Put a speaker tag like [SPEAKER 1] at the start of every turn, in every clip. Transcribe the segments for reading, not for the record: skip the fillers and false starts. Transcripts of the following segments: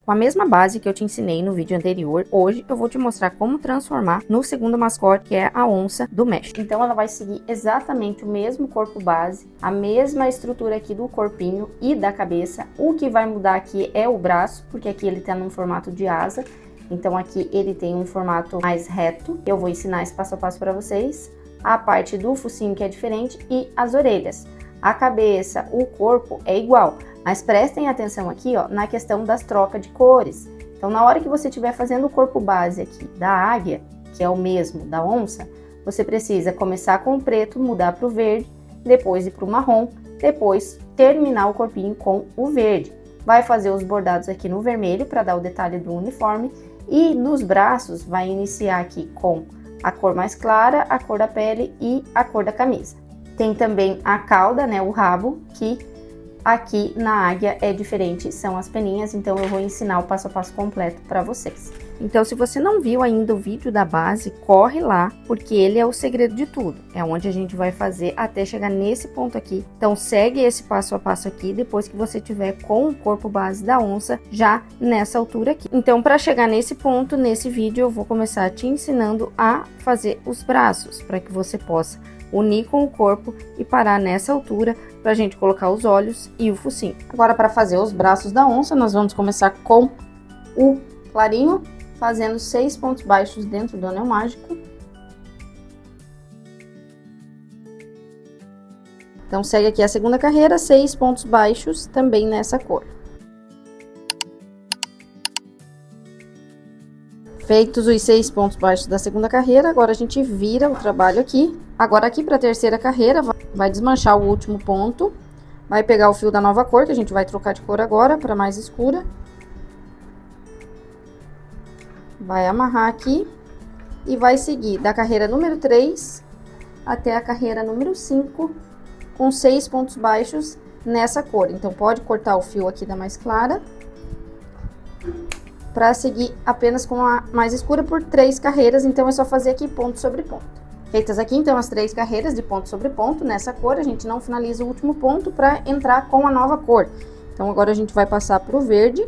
[SPEAKER 1] Com a mesma base que eu te ensinei no vídeo anterior, hoje eu vou te mostrar como transformar no segundo mascote, que é a onça do México. Então ela vai seguir exatamente o mesmo corpo base, a mesma estrutura aqui do corpinho e da cabeça. O que vai mudar aqui é o braço, porque aqui ele tá num formato de asa, então aqui ele tem um formato mais reto. Eu vou ensinar esse passo a passo para vocês. A parte do focinho que é diferente e as orelhas. A cabeça, o corpo é igual. Mas prestem atenção aqui, ó, na questão das trocas de cores. Então, na hora que você estiver fazendo o corpo base aqui da águia, que é o mesmo da onça, você precisa começar com o preto, mudar para o verde, depois ir para o marrom, depois terminar o corpinho com o verde. Vai fazer os bordados aqui no vermelho para dar o detalhe do uniforme e nos braços vai iniciar aqui com a cor mais clara, a cor da pele e a cor da camisa. Tem também a cauda, né, o rabo, que aqui na águia é diferente, são as peninhas, então eu vou ensinar o passo a passo completo para vocês. Então, se você não viu ainda o vídeo da base, corre lá, porque ele é o segredo de tudo. É onde a gente vai fazer até chegar nesse ponto aqui. Então, segue esse passo a passo aqui, depois que você tiver com o corpo base da onça, já nessa altura aqui. Então, para chegar nesse ponto, nesse vídeo, eu vou começar te ensinando a fazer os braços, para que você possa unir com o corpo e parar nessa altura para a gente colocar os olhos e o focinho. Agora, para fazer os braços da onça, nós vamos começar com o clarinho, fazendo 6 pontos baixos dentro do anel mágico. Então, segue aqui a segunda carreira, 6 pontos baixos também nessa cor. Feitos os 6 pontos baixos da segunda carreira, agora a gente vira o trabalho aqui. Agora aqui para a terceira carreira, vai desmanchar o último ponto. Vai pegar o fio da nova cor, que a gente vai trocar de cor agora para mais escura. Vai amarrar aqui e vai seguir da carreira número 3 até a carreira número 5 com 6 pontos baixos nessa cor. Então, pode cortar o fio aqui da mais clara para seguir apenas com a mais escura por 3 carreiras, então é só fazer aqui ponto sobre ponto. Feitas aqui, então, as 3 carreiras de ponto sobre ponto nessa cor, a gente não finaliza o último ponto para entrar com a nova cor. Então, agora a gente vai passar para o verde.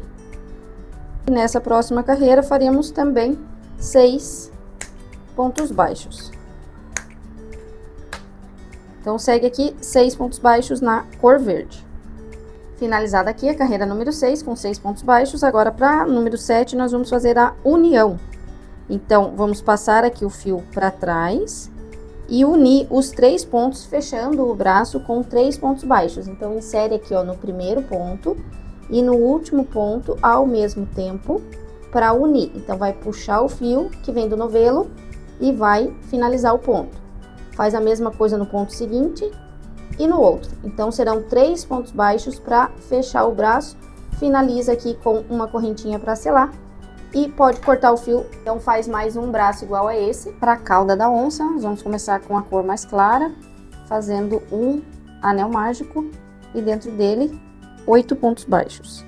[SPEAKER 1] E nessa próxima carreira, faremos também 6 pontos baixos. Então, segue aqui 6 pontos baixos na cor verde. Finalizada aqui a carreira número 6 com 6 pontos baixos, agora para número 7 nós vamos fazer a união. Então, vamos passar aqui o fio para trás e unir os 3 pontos, fechando o braço com 3 pontos baixos. Então, insere aqui, ó, no primeiro ponto e no último ponto ao mesmo tempo para unir. Então, vai puxar o fio que vem do novelo e vai finalizar o ponto. Faz a mesma coisa no ponto seguinte e no outro. Então, serão 3 pontos baixos para fechar o braço. Finaliza aqui com uma correntinha para selar e pode cortar o fio. Então, faz mais um braço igual a esse. Para a cauda da onça, nós vamos começar com a cor mais clara, fazendo um anel mágico e dentro dele 8 pontos baixos.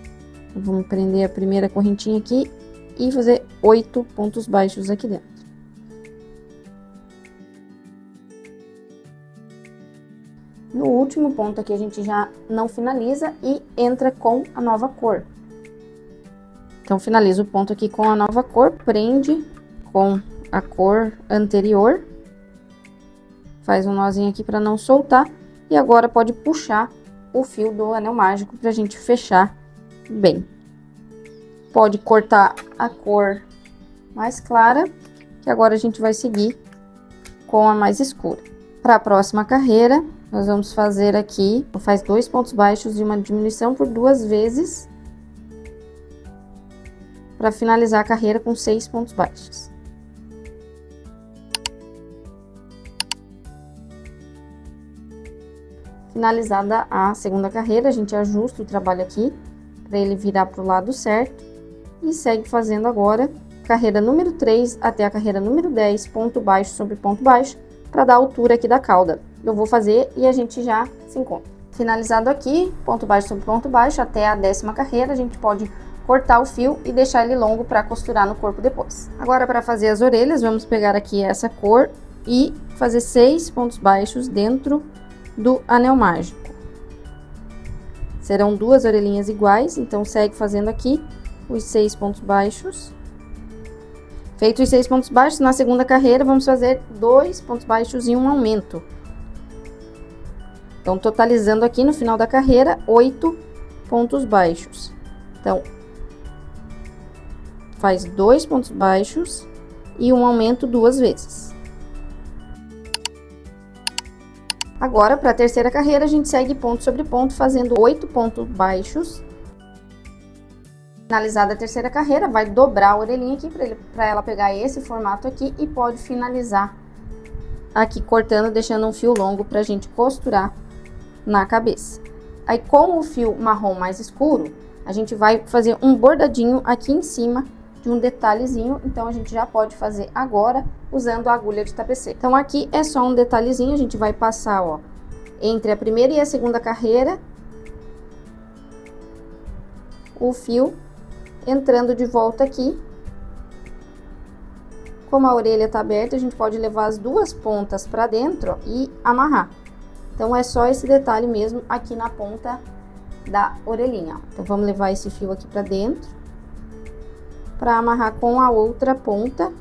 [SPEAKER 1] Vamos prender a primeira correntinha aqui e fazer 8 pontos baixos aqui dentro. No último ponto aqui a gente já não finaliza e entra com a nova cor. Então, finaliza o ponto aqui com a nova cor, prende com a cor anterior, faz um nozinho aqui para não soltar e agora pode puxar o fio do anel mágico pra gente fechar bem. Pode cortar a cor mais clara, que agora a gente vai seguir com a mais escura. Para a próxima carreira, nós vamos fazer aqui, faz 2 pontos baixos e uma diminuição por 2 vezes, para finalizar a carreira com 6 pontos baixos. Finalizada a segunda carreira, a gente ajusta o trabalho aqui, para ele virar para o lado certo, e segue fazendo agora carreira número 3 até a carreira número 10, ponto baixo sobre ponto baixo, para dar a altura aqui da cauda. Eu vou fazer e a gente já se encontra. Finalizado aqui, ponto baixo sobre ponto baixo, até a 10ª carreira, a gente pode cortar o fio e deixar ele longo para costurar no corpo depois. Agora, para fazer as orelhas, vamos pegar aqui essa cor e fazer 6 pontos baixos dentro do anel mágico. Serão 2 orelhinhas iguais, então segue fazendo aqui os 6 pontos baixos. Feito os 6 pontos baixos, na segunda carreira, vamos fazer 2 pontos baixos e um aumento. Então, totalizando aqui no final da carreira, 8 pontos baixos. Então, faz 2 pontos baixos e um aumento 2 vezes. Agora, para a terceira carreira, a gente segue ponto sobre ponto, fazendo 8 pontos baixos. Finalizada a terceira carreira, vai dobrar a orelhinha aqui para ela pegar esse formato aqui e pode finalizar aqui cortando, deixando um fio longo para a gente costurar na cabeça. Aí, com o fio marrom mais escuro, a gente vai fazer um bordadinho aqui em cima de um detalhezinho, então a gente já pode fazer agora usando a agulha de tapeceiro. Então, aqui é só um detalhezinho, a gente vai passar, ó, entre a primeira e a segunda carreira, o fio entrando de volta aqui. Como a orelha tá aberta, a gente pode levar as duas pontas para dentro, ó, e amarrar. Então, é só esse detalhe mesmo aqui na ponta da orelhinha, ó. Então, vamos levar esse fio aqui para dentro, para amarrar com a outra ponta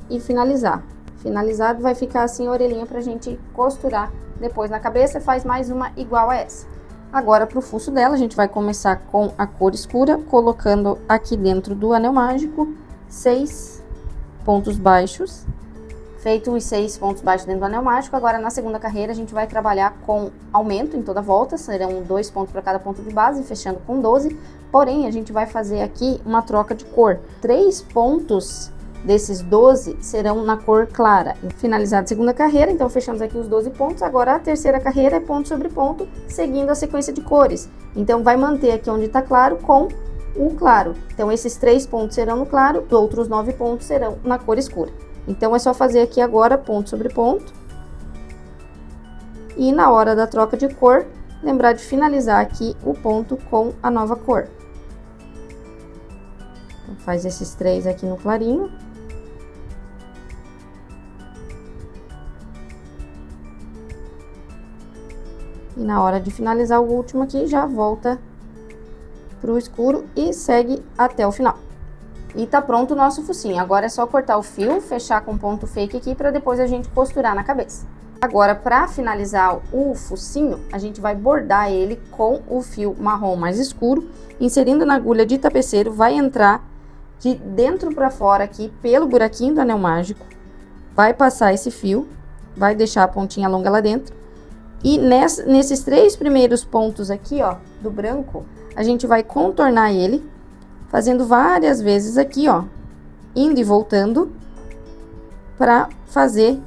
[SPEAKER 1] e finalizar. Finalizado, vai ficar assim a orelhinha pra gente costurar depois na cabeça, faz mais uma igual a essa. Agora, pro fuço dela, a gente vai começar com a cor escura, colocando aqui dentro do anel mágico 6 pontos baixos. Feito os 6 pontos baixos dentro do anel mágico, agora na segunda carreira a gente vai trabalhar com aumento em toda a volta, serão 2 pontos para cada ponto de base, fechando com 12. Porém, a gente vai fazer aqui uma troca de cor. 3 pontos desses 12 serão na cor clara. Finalizada a segunda carreira, então fechamos aqui os 12 pontos. Agora a terceira carreira é ponto sobre ponto, seguindo a sequência de cores. Então vai manter aqui onde está claro com o claro. Então esses 3 pontos serão no claro, os outros 9 pontos serão na cor escura. Então é só fazer aqui agora ponto sobre ponto. E na hora da troca de cor, lembrar de finalizar aqui o ponto com a nova cor. Então, faz esses 3 aqui no clarinho. E na hora de finalizar o último aqui, já volta pro escuro e segue até o final. E tá pronto o nosso focinho. Agora é só cortar o fio, fechar com ponto fake aqui para depois a gente costurar na cabeça. Agora, para finalizar o focinho, a gente vai bordar ele com o fio marrom mais escuro, inserindo na agulha de tapeceiro, vai entrar de dentro para fora aqui pelo buraquinho do anel mágico, vai passar esse fio, vai deixar a pontinha longa lá dentro. E nesses 3 primeiros pontos aqui, ó, do branco, a gente vai contornar ele, fazendo várias vezes aqui, ó, indo e voltando, para fazer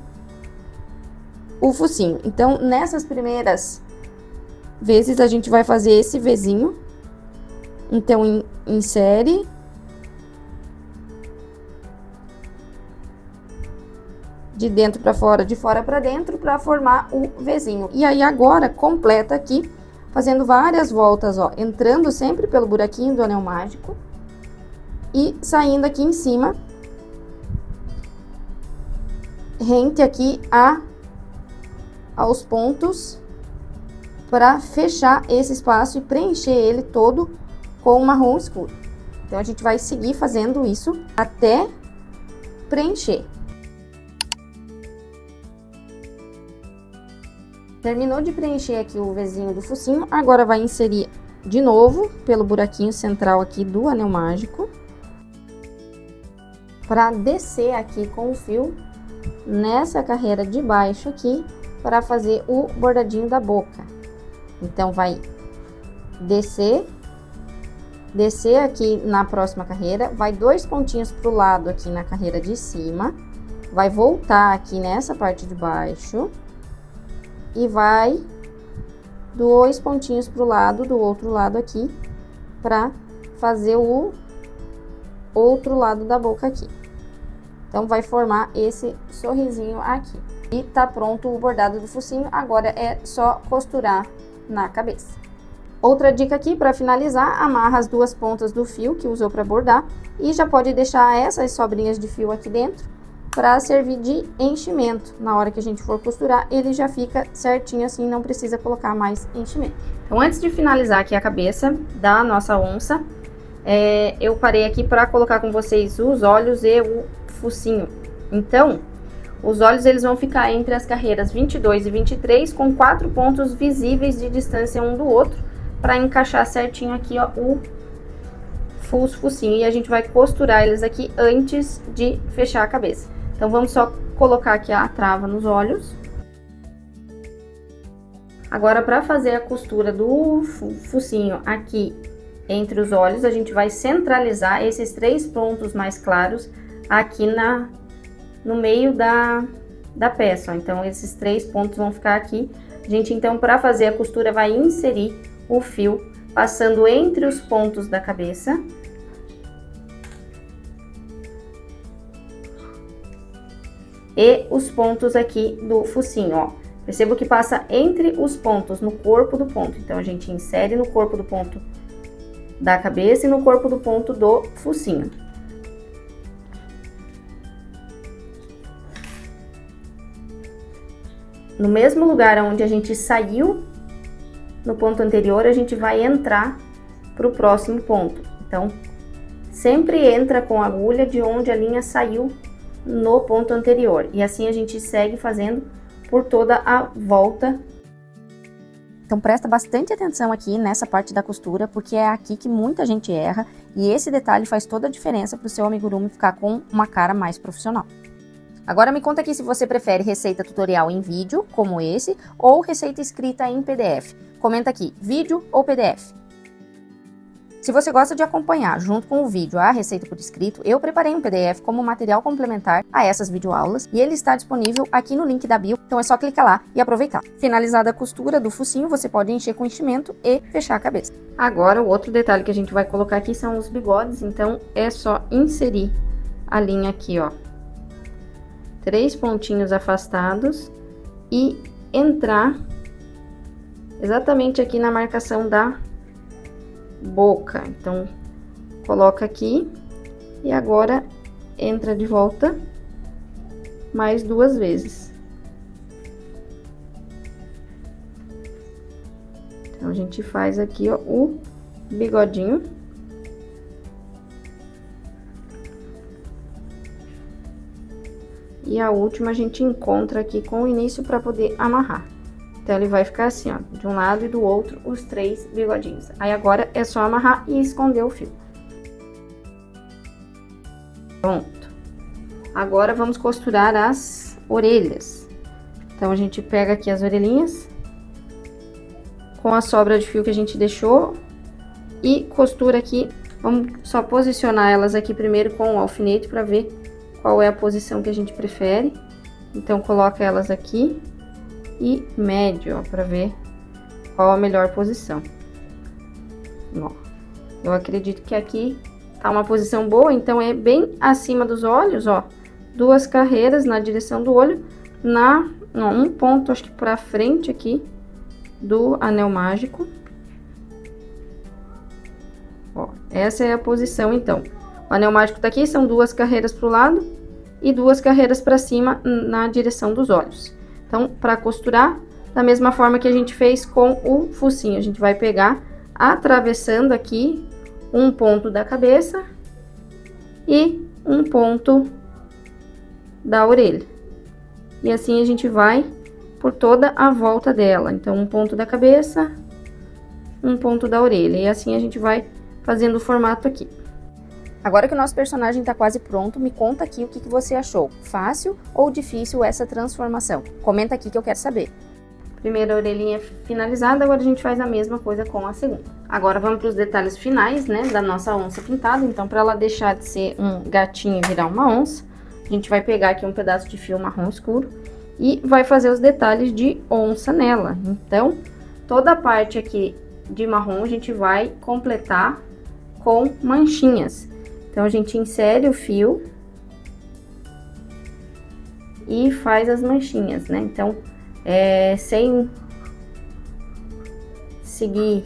[SPEAKER 1] o focinho. Então, nessas primeiras vezes, a gente vai fazer esse Vzinho. Então, insere. De dentro para fora, de fora para dentro, para formar o Vzinho. E aí, agora, completa aqui, fazendo várias voltas, ó, entrando sempre pelo buraquinho do anel mágico e saindo aqui em cima, rente aqui aos pontos, para fechar esse espaço e preencher ele todo com marrom escuro. Então, a gente vai seguir fazendo isso até preencher. Terminou de preencher aqui o Vzinho do focinho, agora vai inserir de novo pelo buraquinho central aqui do anel mágico, para descer aqui com o fio nessa carreira de baixo aqui, para fazer o bordadinho da boca. Então, vai descer aqui na próxima carreira, vai 2 pontinhos pro lado aqui na carreira de cima, vai voltar aqui nessa parte de baixo, e vai 2 pontinhos pro lado do outro lado aqui, para fazer o outro lado da boca aqui. Então, vai formar esse sorrisinho aqui. E tá pronto o bordado do focinho, agora é só costurar na cabeça. Outra dica aqui, para finalizar, amarra as 2 pontas do fio que usou para bordar e já pode deixar essas sobrinhas de fio aqui dentro, para servir de enchimento. Na hora que a gente for costurar, ele já fica certinho assim, não precisa colocar mais enchimento. Então, antes de finalizar aqui a cabeça da nossa onça, eu parei aqui para colocar com vocês os olhos e o focinho. Então, os olhos eles vão ficar entre as carreiras 22 e 23, com 4 pontos visíveis de distância um do outro, para encaixar certinho aqui, ó, os focinhos. E a gente vai costurar eles aqui antes de fechar a cabeça. Então, vamos só colocar aqui a trava nos olhos. Agora, para fazer a costura do focinho aqui entre os olhos, a gente vai centralizar esses 3 pontos mais claros aqui no meio da peça, ó. Então, esses 3 pontos vão ficar aqui. A gente, então, para fazer a costura, vai inserir o fio passando entre os pontos da cabeça. E os pontos aqui do focinho, ó. Percebo que passa entre os pontos, no corpo do ponto. Então, a gente insere no corpo do ponto da cabeça e no corpo do ponto do focinho. No mesmo lugar onde a gente saiu no ponto anterior, a gente vai entrar para o próximo ponto. Então, sempre entra com a agulha de onde a linha saiu no ponto anterior. E assim a gente segue fazendo por toda a volta. Então, presta bastante atenção aqui nessa parte da costura, porque é aqui que muita gente erra. E esse detalhe faz toda a diferença para o seu amigurumi ficar com uma cara mais profissional. Agora me conta aqui se você prefere receita tutorial em vídeo, como esse, ou receita escrita em PDF. Comenta aqui, vídeo ou PDF. Se você gosta de acompanhar, junto com o vídeo, a receita por escrito, eu preparei um PDF como material complementar a essas videoaulas e ele está disponível aqui no link da bio, então é só clicar lá e aproveitar. Finalizada a costura do focinho, você pode encher com enchimento e fechar a cabeça. Agora, o outro detalhe que a gente vai colocar aqui são os bigodes, então é só inserir a linha aqui, ó. 3 pontinhos afastados e entrar exatamente aqui na marcação da boca. Então, coloca aqui e agora entra de volta mais 2 vezes. Então, a gente faz aqui, ó, o bigodinho. E a última a gente encontra aqui com o início para poder amarrar. Então, ele vai ficar assim, ó, de um lado e do outro, os 3 bigodinhos. Aí, agora é só amarrar e esconder o fio. Pronto. Agora, vamos costurar as orelhas. Então, a gente pega aqui as orelhinhas com a sobra de fio que a gente deixou e costura aqui. Vamos só posicionar elas aqui primeiro com o alfinete para ver qual é a posição que a gente prefere. Então, coloca elas aqui e mede, ó, para ver qual a melhor posição. Ó, eu acredito que aqui tá uma posição boa, então é bem acima dos olhos, ó. 2 carreiras na direção do olho, um ponto, acho que pra frente aqui do anel mágico. Ó, essa é a posição, então. O anel mágico tá aqui, são 2 carreiras pro lado e 2 carreiras para cima na direção dos olhos. Então, para costurar, da mesma forma que a gente fez com o focinho, a gente vai pegar atravessando aqui um ponto da cabeça e um ponto da orelha. E assim a gente vai por toda a volta dela. Então, um ponto da cabeça, um ponto da orelha. E assim a gente vai fazendo o formato aqui. Agora que o nosso personagem está quase pronto, me conta aqui o que você achou. Fácil ou difícil essa transformação? Comenta aqui que eu quero saber. Primeira orelhinha finalizada, agora a gente faz a mesma coisa com a segunda. Agora vamos para os detalhes finais, né, da nossa onça pintada. Então, para ela deixar de ser um gatinho e virar uma onça, a gente vai pegar aqui um pedaço de fio marrom escuro e vai fazer os detalhes de onça nela. Então, toda a parte aqui de marrom a gente vai completar com manchinhas. Então, a gente insere o fio e faz as manchinhas, né? Então, sem seguir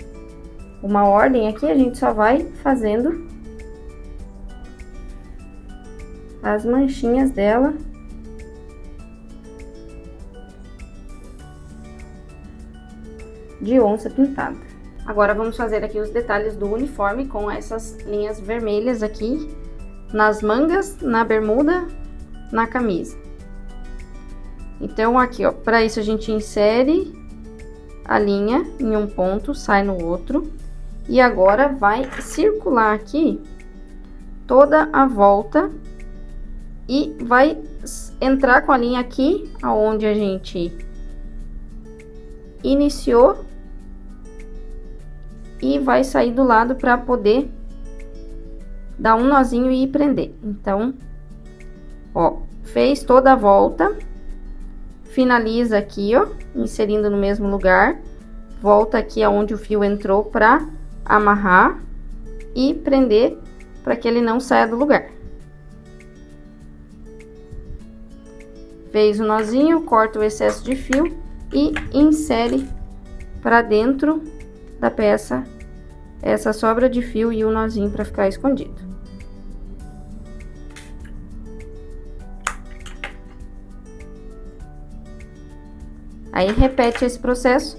[SPEAKER 1] uma ordem aqui, a gente só vai fazendo as manchinhas dela. De onça pintada. Agora vamos fazer aqui os detalhes do uniforme com essas linhas vermelhas aqui nas mangas, na bermuda, na camisa. Então aqui, ó, para isso a gente insere a linha em um ponto, sai no outro e agora vai circular aqui toda a volta e vai entrar com a linha aqui aonde a gente iniciou e vai sair do lado para poder dar um nozinho e prender. Então, ó, fez toda a volta, finaliza aqui, ó, inserindo no mesmo lugar, volta aqui aonde o fio entrou para amarrar e prender para que ele não saia do lugar. Fez o nozinho, corta o excesso de fio e insere para dentro da peça essa sobra de fio e o nozinho para ficar escondido. Aí repete esse processo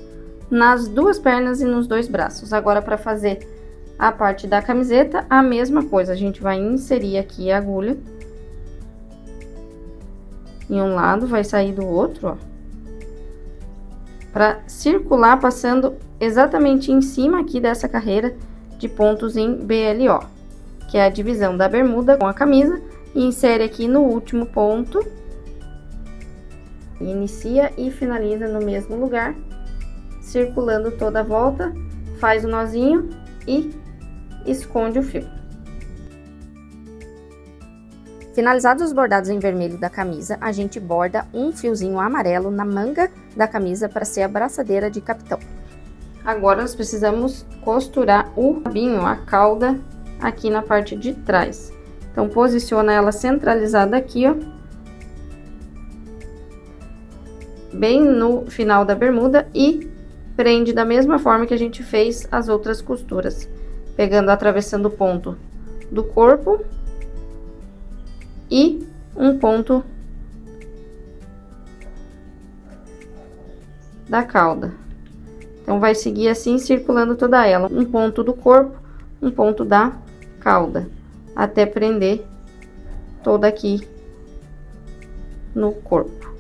[SPEAKER 1] nas duas pernas e nos dois braços. Agora para fazer a parte da camiseta, a mesma coisa, a gente vai inserir aqui a agulha em um lado, vai sair do outro, ó, para circular passando exatamente em cima aqui dessa carreira de pontos em BLO, que é a divisão da bermuda com a camisa, e insere aqui no último ponto, inicia e finaliza no mesmo lugar, circulando toda a volta, faz o nozinho e esconde o fio. Finalizados os bordados em vermelho da camisa, a gente borda um fiozinho amarelo na manga da camisa para ser a braçadeira de capitão. Agora nós precisamos costurar o rabinho, a cauda, aqui na parte de trás. Então posiciona ela centralizada aqui, ó, bem no final da bermuda e prende da mesma forma que a gente fez as outras costuras, pegando, atravessando o ponto do corpo e um ponto da cauda. Então vai seguir assim, circulando toda ela, um ponto do corpo, um ponto da cauda, até prender toda aqui no corpo.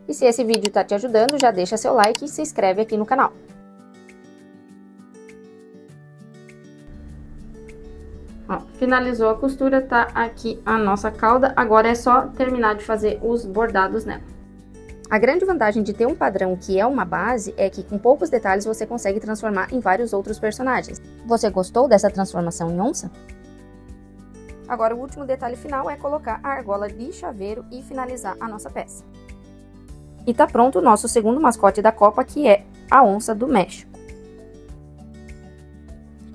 [SPEAKER 1] E se esse vídeo tá te ajudando, já deixa seu like e se inscreve aqui no canal. Ó, finalizou a costura, tá aqui a nossa cauda, agora é só terminar de fazer os bordados nela. A grande vantagem de ter um padrão que é uma base é que com poucos detalhes você consegue transformar em vários outros personagens. Você gostou dessa transformação em onça? Agora o último detalhe final é colocar a argola de chaveiro e finalizar a nossa peça. E tá pronto o nosso segundo mascote da Copa, que é a onça do México.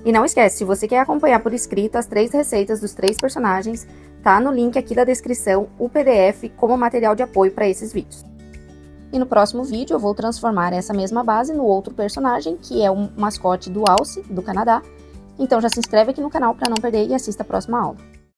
[SPEAKER 1] E não esquece, se você quer acompanhar por escrito as 3 receitas dos 3 personagens, tá no link aqui da descrição o PDF como material de apoio para esses vídeos. E no próximo vídeo eu vou transformar essa mesma base no outro personagem, que é o mascote do Alce, do Canadá. Então já se inscreve aqui no canal para não perder e assista a próxima aula.